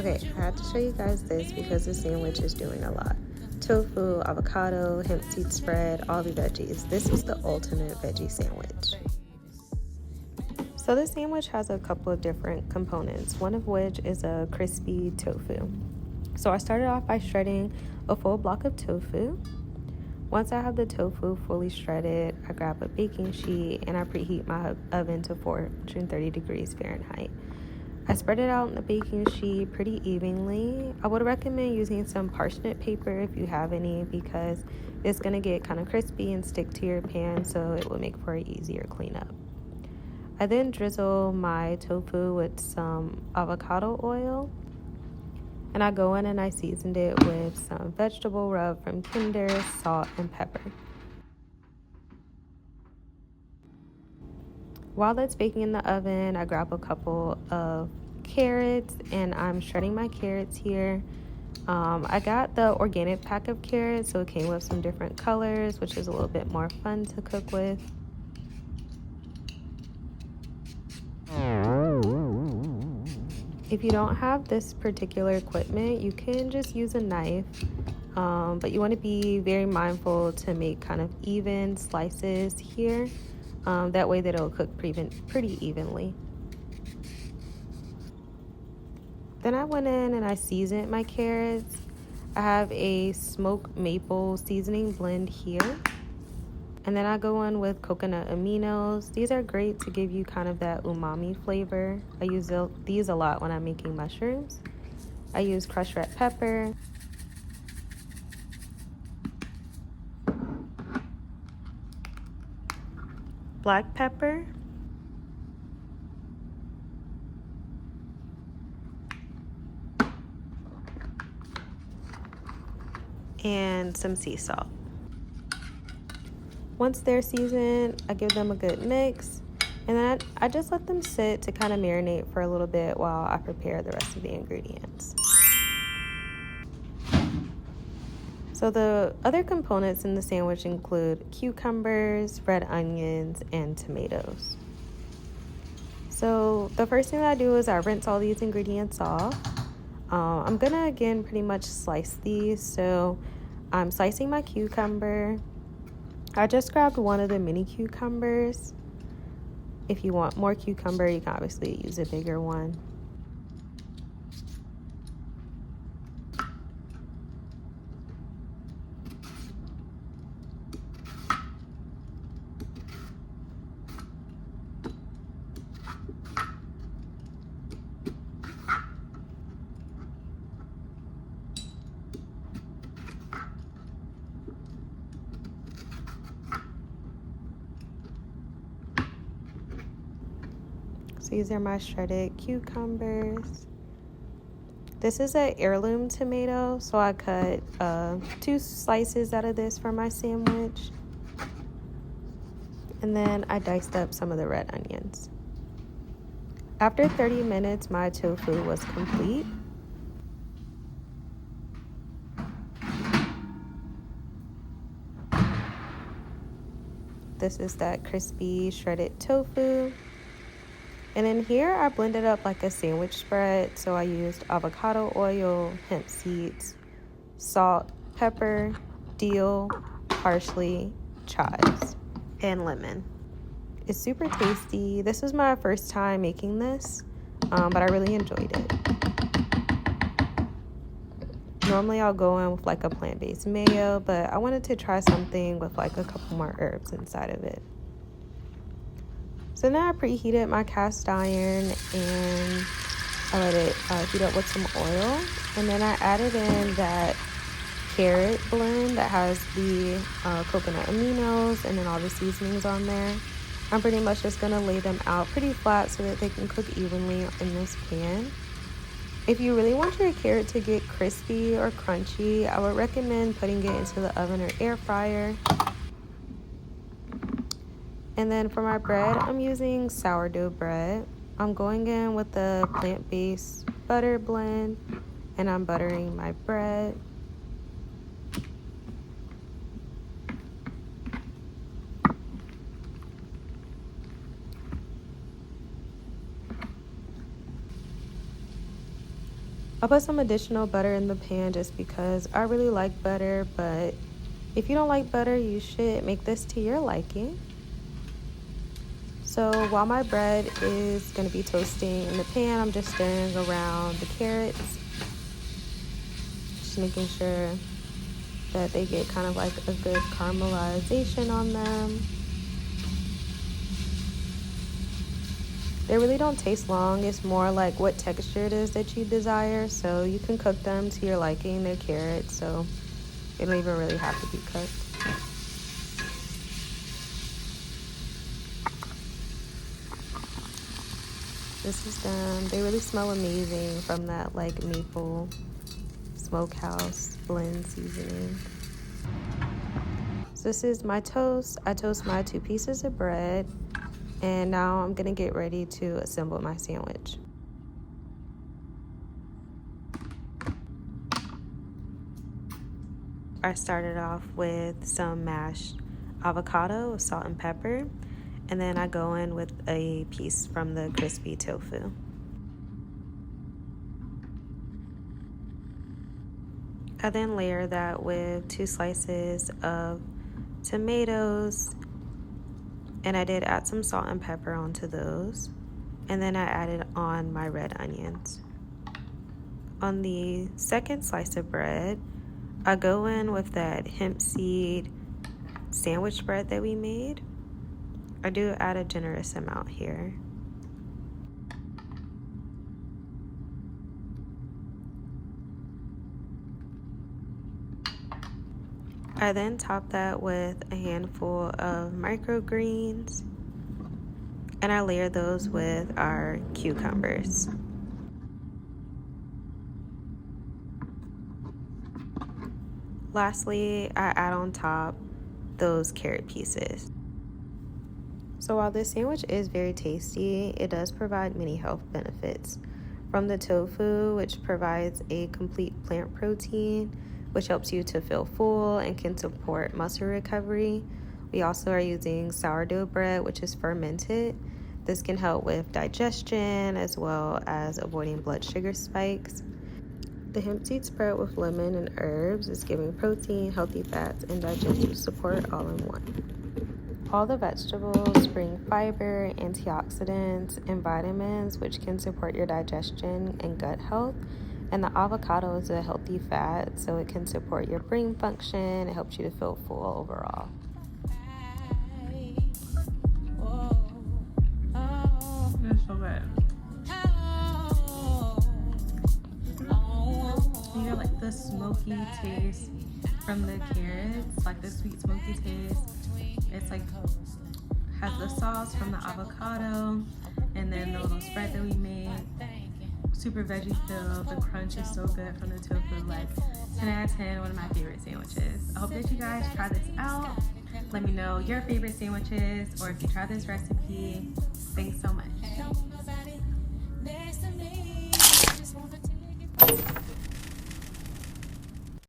Okay, I had to show you guys this because the sandwich is doing a lot. Tofu, avocado, hempseed spread, all the veggies. This is the ultimate veggie sandwich. So this sandwich has a couple of different components, one of which is a crispy tofu. So I started off by shredding a full block of tofu. Once I have the tofu fully shredded, I grab a baking sheet and I preheat my oven to 430 degrees Fahrenheit. I spread it out on the baking sheet pretty evenly. I would recommend using some parsnip paper if you have any, because it's going to get kind of crispy and stick to your pan, so it will make for an easier cleanup. I then drizzle my tofu with some avocado oil, and I go in and I seasoned it with some vegetable rub from Kinder, salt, and pepper. While that's baking in the oven, I grab a couple of carrots and I'm shredding my carrots here. I got the organic pack of carrots, so it came with some different colors, which is a little bit more fun to cook with. If you don't have this particular equipment, you can just use a knife, but you want to be very mindful to make kind of even slices here. That way that it'll cook pretty evenly. Then I went in and I seasoned my carrots. I have a smoked maple seasoning blend here. And then I go in with coconut aminos. These are great to give you kind of that umami flavor. I use these a lot when I'm making mushrooms. I use crushed red pepper. Black pepper. And some sea salt. Once they're seasoned, I give them a good mix, and then I just let them sit to kind of marinate for a little bit while I prepare the rest of the ingredients. So the other components in the sandwich include cucumbers, red onions, and tomatoes. So the first thing that I do is I rinse all these ingredients off. I'm gonna again pretty much slice these. So I'm slicing my cucumber. I just grabbed one of the mini cucumbers. If you want more cucumber, you can obviously use a bigger one. These are my shredded cucumbers. This is an heirloom tomato, so I cut 2 slices out of this for my sandwich. And then I diced up some of the red onions. After 30 minutes, my tofu was complete. This is that crispy shredded tofu. And in here, I blended up like a sandwich spread. So I used avocado oil, hemp seeds, salt, pepper, dill, parsley, chives, and lemon. It's super tasty. This was my first time making this, but I really enjoyed it. Normally I'll go in with like a plant-based mayo, but I wanted to try something with like a couple more herbs inside of it. So then I preheated my cast iron and I let it heat up with some oil. And then I added in that carrot blend that has the coconut aminos and then all the seasonings on there. I'm pretty much just going to lay them out pretty flat so that they can cook evenly in this pan. If you really want your carrot to get crispy or crunchy, I would recommend putting it into the oven or air fryer. And then for my bread, I'm using sourdough bread. I'm going in with the plant-based butter blend, and I'm buttering my bread. I'll put some additional butter in the pan just because I really like butter, but if you don't like butter, you should make this to your liking. So while my bread is going to be toasting in the pan, I'm just stirring around the carrots, just making sure that they get kind of like a good caramelization on them. They really don't taste long. It's more like what texture it is that you desire. So you can cook them to your liking. They're carrots, so they don't even really have to be cooked. This is done. They really smell amazing from that like maple Smokehouse blend seasoning. So this is my toast. I toast my 2 pieces of bread. And now I'm gonna get ready to assemble my sandwich. I started off with some mashed avocado with salt and pepper, and then I go in with a piece from the crispy tofu. I then layer that with 2 slices of tomatoes, and I did add some salt and pepper onto those, and then I added on my red onions. On the second slice of bread, I go in with that Hempseed sandwich spread that we made. I do add a generous amount here. I then top that with a handful of microgreens, and I layer those with our cucumbers. Lastly, I add on top those carrot pieces. So while this sandwich is very tasty, it does provide many health benefits. From the tofu, which provides a complete plant protein, which helps you to feel full and can support muscle recovery. We also are using sourdough bread, which is fermented. This can help with digestion as well as avoiding blood sugar spikes. The Hempseed Spread with lemon and herbs is giving protein, healthy fats, and digestive support all in one. All the vegetables bring fiber, antioxidants, and vitamins, which can support your digestion and gut health. And the avocado is a healthy fat, so it can support your brain function. It helps you to feel full overall. It's so good. You get like the smoky taste from the carrots, like the sweet smoky taste. It's like has the sauce from the avocado, and then the little spread that we made. Super veggie filled. The crunch is so good from the tofu. Like 10 out of 10, one of my favorite sandwiches. I hope that you guys try this out. Let me know your favorite sandwiches, or if you try this recipe. Thanks so much.